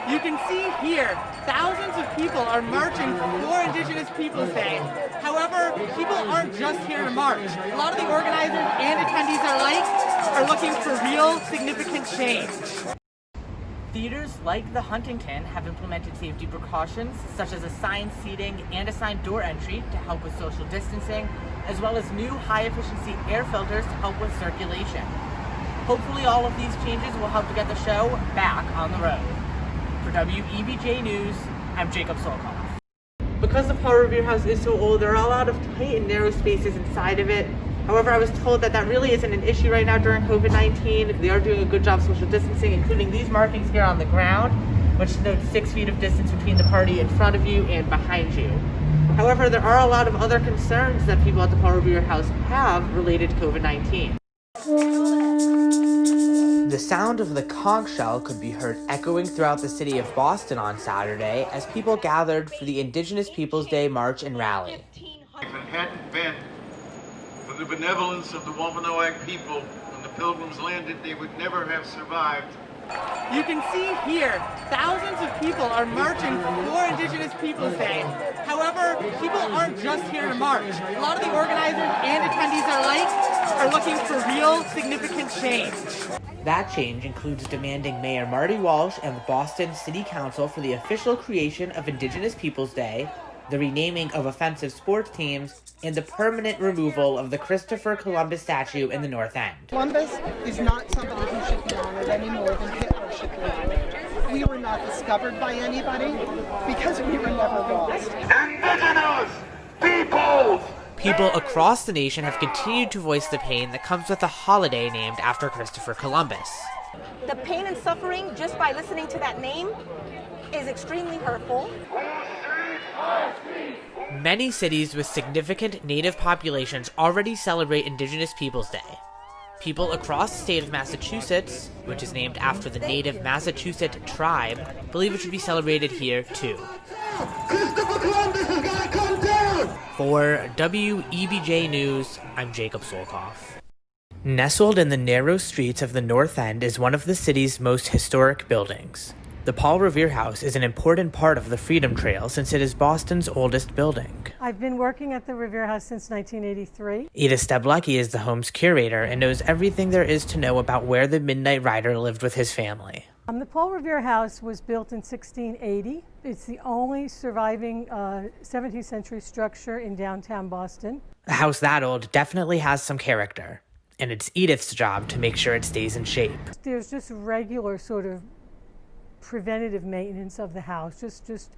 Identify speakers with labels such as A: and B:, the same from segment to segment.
A: You can see here, thousands of people are marching for Indigenous Peoples Day. However, people aren't just here to march. A lot of the organizers and attendees are looking for real, significant change. Theaters like the Huntington have implemented safety precautions, such as assigned seating and assigned door entry to help with social distancing, as well as new high-efficiency air filters to help with circulation. Hopefully all of these changes will help to get the show back on the road. For WEBJ News, I'm Jacob Solkoff. Because the Paul Revere House is so old, there are a lot of tight and narrow spaces inside of it. However, I was told that really isn't an issue right now during COVID-19. They are doing a good job social distancing, including these markings here on the ground, which denote 6 feet of distance between the party in front of you and behind you. However, there are a lot of other concerns that people at the Paul Revere House have related to COVID-19. The sound of the conch shell could be heard echoing throughout the city of Boston on Saturday as people gathered for the Indigenous Peoples Day March and Rally.
B: If it hadn't been for the benevolence of the Wampanoag people, when the Pilgrims landed, they would never have survived.
A: You can see here, thousands of people are marching for Indigenous Peoples Day. However, people aren't just here to march. A lot of the organizers and attendees are looking for real, significant change. That change includes demanding Mayor Marty Walsh and the Boston City Council for the official creation of Indigenous Peoples Day, the renaming of offensive sports teams, and the permanent removal of the Christopher Columbus statue in the North End.
C: Columbus is not somebody who should be honored any more than Hitler should be honored. We were not discovered by anybody because we were never lost.
B: Indigenous peoples!
A: People across the nation have continued to voice the pain that comes with a holiday named after Christopher Columbus.
D: The pain and suffering just by listening to that name is extremely hurtful.
A: Many cities with significant Native populations already celebrate Indigenous Peoples Day. People across the state of Massachusetts, which is named after the native Massachusetts tribe, believe it should be celebrated here too.
B: Christopher Columbus has got to come down!
A: For WEBJ News, I'm Jacob Solkoff. Nestled in the narrow streets of the North End is one of the city's most historic buildings. The Paul Revere House is an important part of the Freedom Trail since it is Boston's oldest building.
E: I've been working at the Revere House since 1983.
A: Ida Steblecki is the home's curator and knows everything there is to know about where the Midnight Rider lived with his family.
E: The Paul Revere House was built in 1680. It's the only surviving 17th century structure in downtown Boston.
A: A house that old definitely has some character, and it's Edith's job to make sure it stays in shape.
E: There's just regular sort of preventative maintenance of the house, just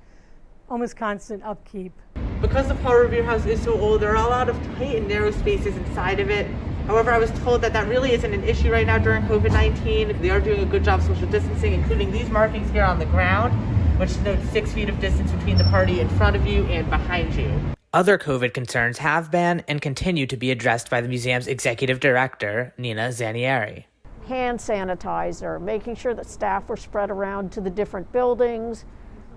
E: almost constant upkeep.
A: Because the Paul Revere House is so old, there are a lot of tight and narrow spaces inside of it. However, I was told that really isn't an issue right now during COVID-19. They are doing a good job social distancing, including these markings here on the ground, which denote 6 feet of distance between the party in front of you and behind you. Other COVID concerns have been and continue to be addressed by the museum's executive director, Nina Zanieri.
F: Hand sanitizer, making sure that staff were spread around to the different buildings.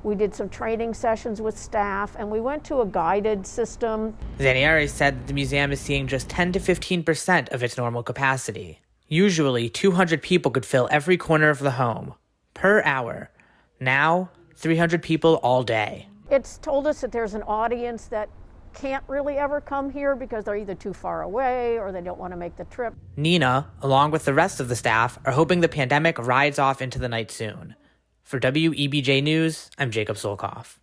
F: We did some training sessions with staff, and we went to a guided system.
A: Zanieri said that the museum is seeing just 10 to 15% of its normal capacity. Usually, 200 people could fill every corner of the home, per hour. Now, 300 people all day.
F: It's told us that there's an audience that can't really ever come here because they're either too far away or they don't want to make the trip.
A: Nina, along with the rest of the staff, are hoping the pandemic rides off into the night soon. For WEBJ News, I'm Jacob Solkoff.